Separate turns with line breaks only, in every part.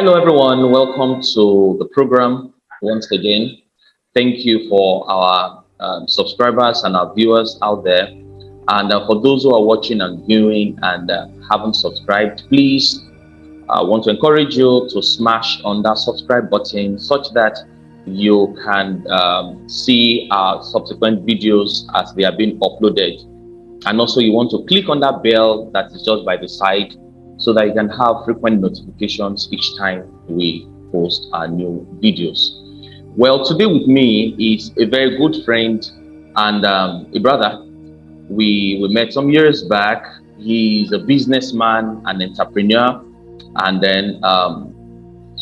Hello, everyone. Welcome to the program once again. Thank you for our subscribers and our viewers out there. And for those who are watching and viewing and haven't subscribed, please, I want to encourage you to smash on that subscribe button such that you can see our subsequent videos as they are being uploaded. And also you want to click on that bell that is just by the side so that you can have frequent notifications each time we post our new videos. Well, today with me is a very good friend and a brother. We met some years back. He's a businessman, an entrepreneur, and then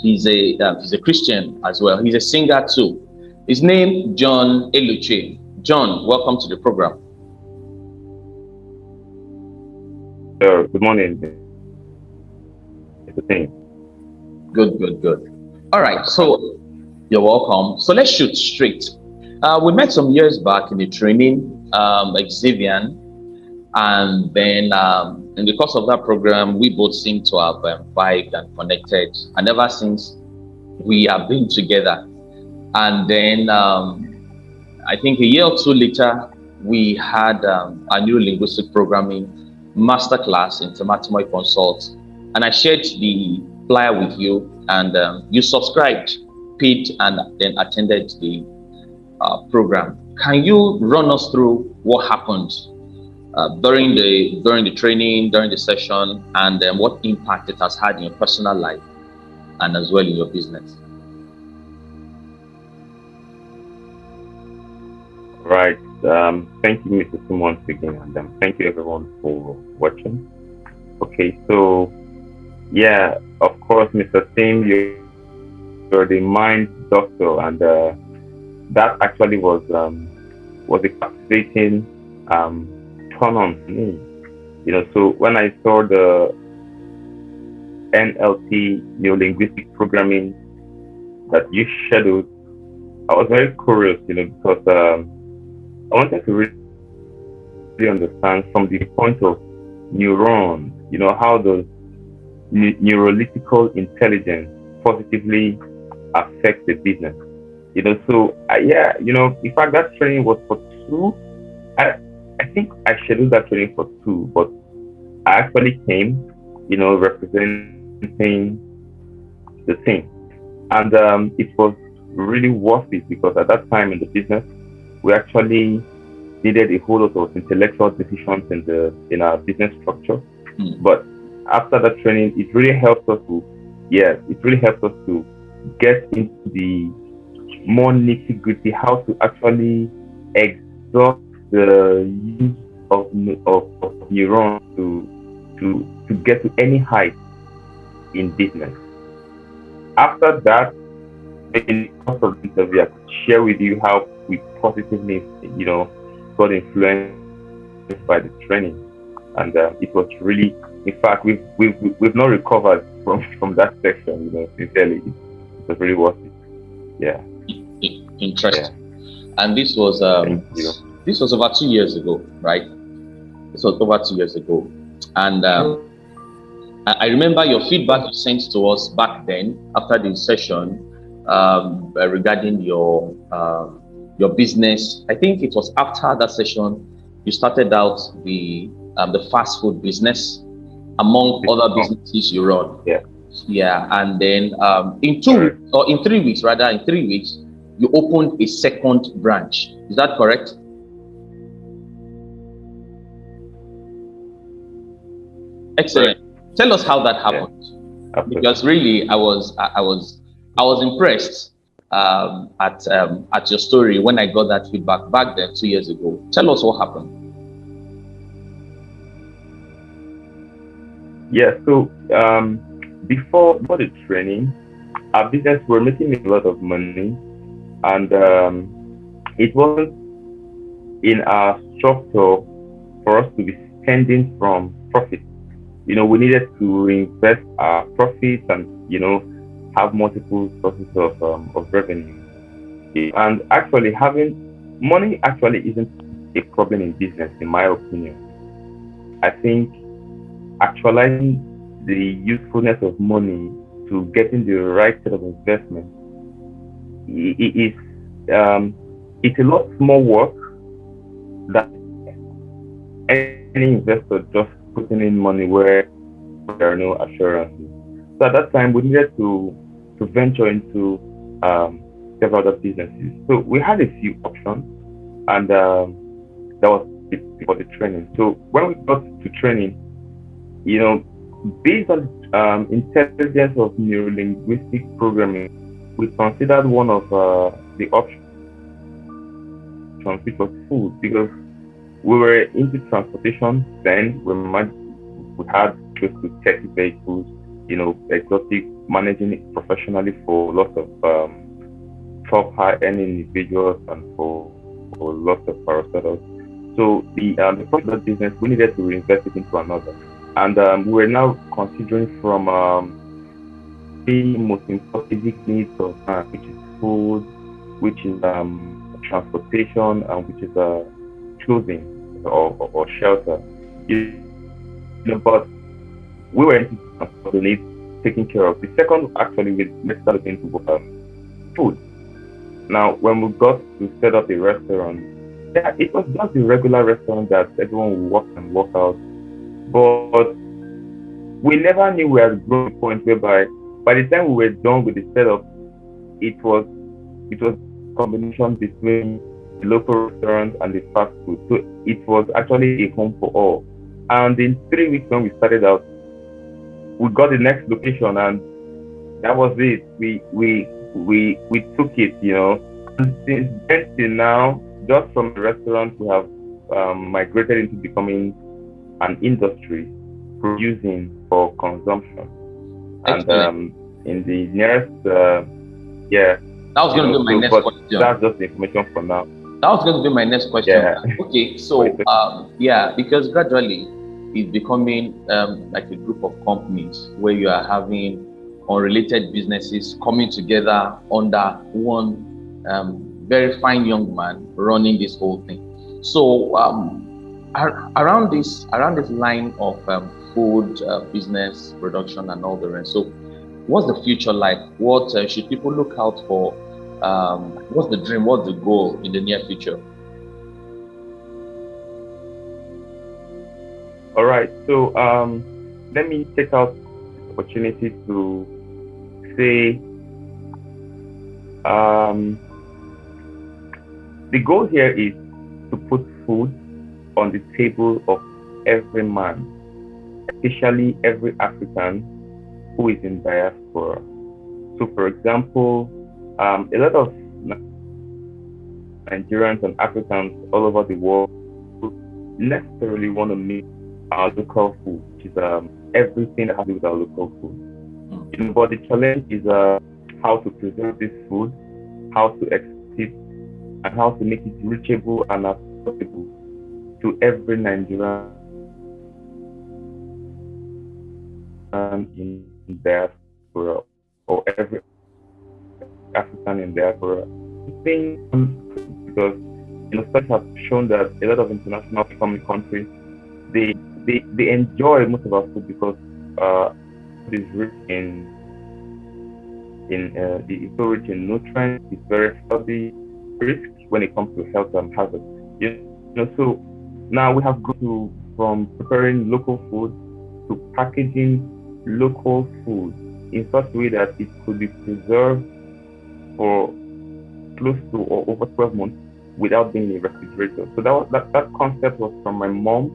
he's a Christian as well. He's a singer too. His name John Eluchie. John, welcome to the program.
Good morning.
Good. All right, so you're welcome. So let's shoot straight. We met some years back in the training, like Xavier, and then in the course of that program, we both seem to have vibed and connected, and ever since we have been together. And then I think a year or two later, we had a new linguistic programming masterclass in Atimoe Consult, and I shared the flyer with you, and you subscribed, paid, and then attended the program. Can you run us through what happened during the training, during the session, and what impact it has had in your personal life and as well in your business?
Right. Thank you, Mr. Simon speaking, and thank you everyone for watching. Okay, so yeah, of course, Mr. Sim, you're the mind doctor, and that actually was a captivating turn on me. So when I saw the NLP neuro-linguistic programming that you scheduled, I was very curious, because I wanted to really understand from the point of neurons, how does neurological intelligence positively affect the business. So in fact, that training was for 2. I think I scheduled that training for 2, but I actually came, representing the team, and it was really worth it because at that time in the business, we actually needed a whole lot of intellectual decisions in our business structure. But after that training, it really helped us to get into the more nitty-gritty, how to actually exhaust the use of neurons to get to any height in business. After that, in the course of the interview, I could share with you how we positively, got influenced by the training, and it was really, in fact, we've not recovered from that section. Sincerely, it was really worth it. Yeah.
Interesting. Yeah. And this was over 2 years ago, right? This was over 2 years ago, and I remember your feedback you sent to us back then after the session regarding your business. I think it was after that session you started out the fast food business among other businesses you run. Yeah, and then in 2 weeks, or in 3 weeks rather, in 3 weeks, you opened a second branch. Is that correct? Excellent. Right. Tell us how that happened. Yeah. Because really, I was impressed at your story when I got that feedback back then 2 years ago. Tell us what happened.
Yeah. So before the training, our business were making a lot of money, and it wasn't in our structure for us to be spending from profit. We needed to reinvest our profits and have multiple sources of revenue. And actually, having money actually isn't a problem in business, in my opinion. I think actualizing the usefulness of money to getting the right set of investment, it is it's a lot more work than any investor just putting in money where there are no assurances. So at that time, we needed to venture into several other businesses. So we had a few options, and that was for the training. So when we got to training, based on intelligence of neuro-linguistic programming, we considered one of the options, which was food, because we were into transportation then. We had close to 30 vehicles, exotic, managing it professionally for lots of top high-earning individuals and for lots of parastatals. So the first business, we needed to reinvest it into another. And we were now considering from the most important basic needs of man, which is food, which is transportation, and which is clothing or shelter. But we were into the needs taken care of. The second, actually, we started into food. Now, when we got to set up a restaurant, yeah, it was just the regular restaurant that everyone would walk and walk out. But we never knew we had grown to a point whereby by the time we were done with the setup, it was a combination between the local restaurant and the fast food. So it was actually a home for all. And in 3 weeks when we started out, we got the next location, and that was it. We took it, And since then till now, just from the restaurant, we have migrated into becoming an industry producing for consumption.
Excellent.
And in the nearest,
that was going to be my next question.
That's just the information for now.
That was going to be my next question.
Yeah.
Okay, so because gradually it's becoming like a group of companies where you are having unrelated businesses coming together under one very fine young man running this whole thing. So around this line of food business production and all the rest. So what's the future like? What should people look out for? What's the dream? What's the goal in the near future?
All right. So let me take out the opportunity to say the goal here is to put food on the table of every man, especially every African who is in diaspora. So, for example, a lot of Nigerians and Africans all over the world necessarily want to make our local food, which is everything that has to do with our local food. But the challenge is how to preserve this food, how to export it, and how to make it reachable and affordable to every Nigerian in diaspora or every African in diaspora. Because studies have shown that a lot of international economic countries they enjoy most of our food because it is rich in rich in nutrients. It's very healthy, risk when it comes to health and hazard. So now we have gone from preparing local food to packaging local food in such a way that it could be preserved for close to or over 12 months without being in a refrigerator. So that concept was from my mom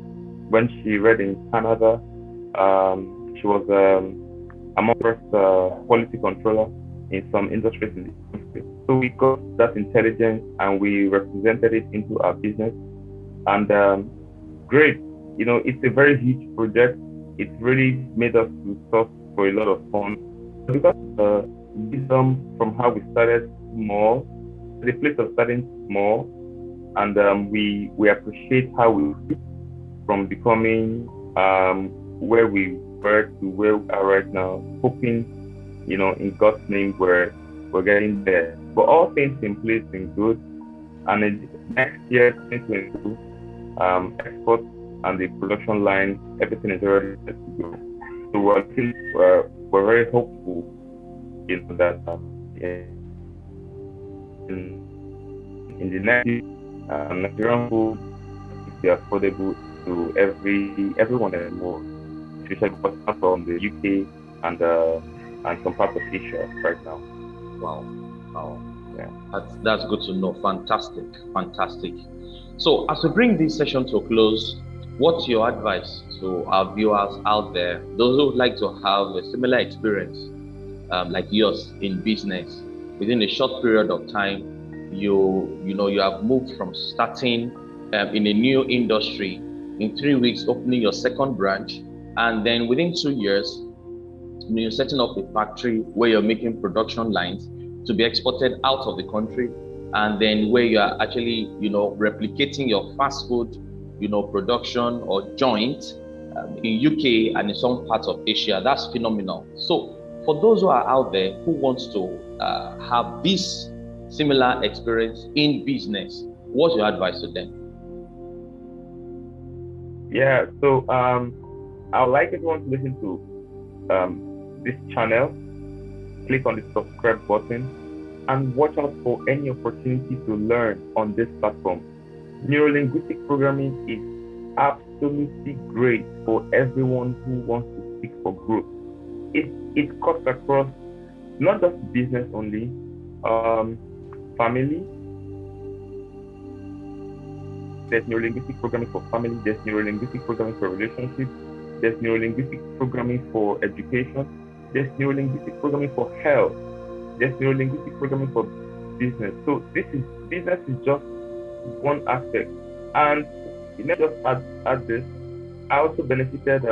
when she read in Canada. She was among the first quality controller in some industries in the country. So we got that intelligence and we represented it into our business. And great, it's a very huge project. It really made us to source for a lot of fun. Because wisdom from how we started small, the place of starting small, and we appreciate how we from becoming where we were to where we are right now, hoping, in God's name we're getting there. But all things in place in good, and in next year 2022, export and the production line, everything is already set to go. So we're very hopeful that in the next Nigerian food is affordable to everyone and more, especially because from the UK and some parts of Asia right now.
Wow. Wow.
Yeah.
That's good to know. Fantastic. Fantastic. So as we bring this session to a close, what's your advice to our viewers out there, those who would like to have a similar experience like yours in business within a short period of time? You have moved from starting in a new industry, in 3 weeks opening your second branch, and then within 2 years you're setting up a factory where you're making production lines to be exported out of the country, and then where you are actually replicating your fast food production or joint in UK and in some parts of Asia. That's phenomenal. So for those who are out there who wants to have this similar experience in business, what's your advice to them?
Yeah, so I would like everyone to listen to this channel, click on the subscribe button, and watch out for any opportunity to learn on this platform. Neuro-linguistic programming is absolutely great for everyone who wants to seek for growth. It cuts across not just business only, family. There's neuro-linguistic programming for family. There's neuro-linguistic programming for relationships. There's neuro-linguistic programming for education. There's neuro-linguistic programming for health. There's neuro-linguistic programming for business. So business is just one aspect. And let me just add this. I also benefited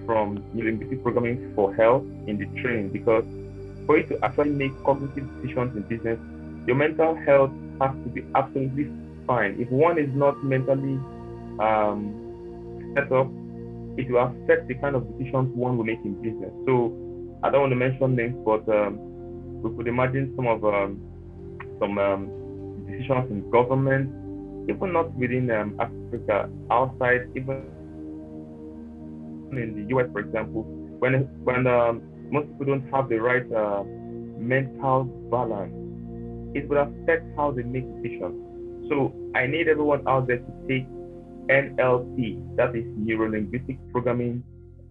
from neuro-linguistic programming for health in the training, because for you to actually make cognitive decisions in business, your mental health has to be absolutely fine. If one is not mentally set up, it will affect the kind of decisions one will make in business. So I don't want to mention names, but we could imagine some decisions in government, even not within Africa, outside, even in the US, for example, when most people don't have the right mental balance, it will affect how they make decisions. So I need everyone out there to take NLP, that is neuro-linguistic programming,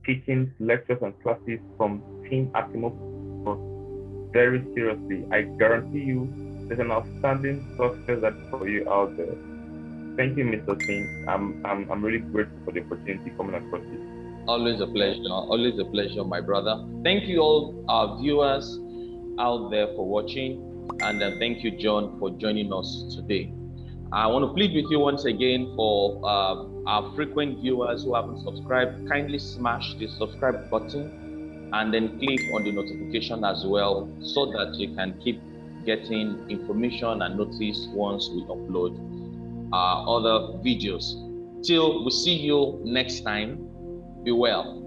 teachings, lectures, and classes from Team Atimoe very seriously. I guarantee you there's an outstanding success that for you out there. Thank you, Mr. Singh. I'm really grateful for the opportunity coming across this.
Always a pleasure. Always a pleasure, my brother. Thank you all our viewers out there for watching, and thank you, John, for joining us today. I want to plead with you once again for our frequent viewers who haven't subscribed, kindly smash the subscribe button and then click on the notification as well, so that you can keep getting information and notice once we upload other videos. Till we see you next time, be well.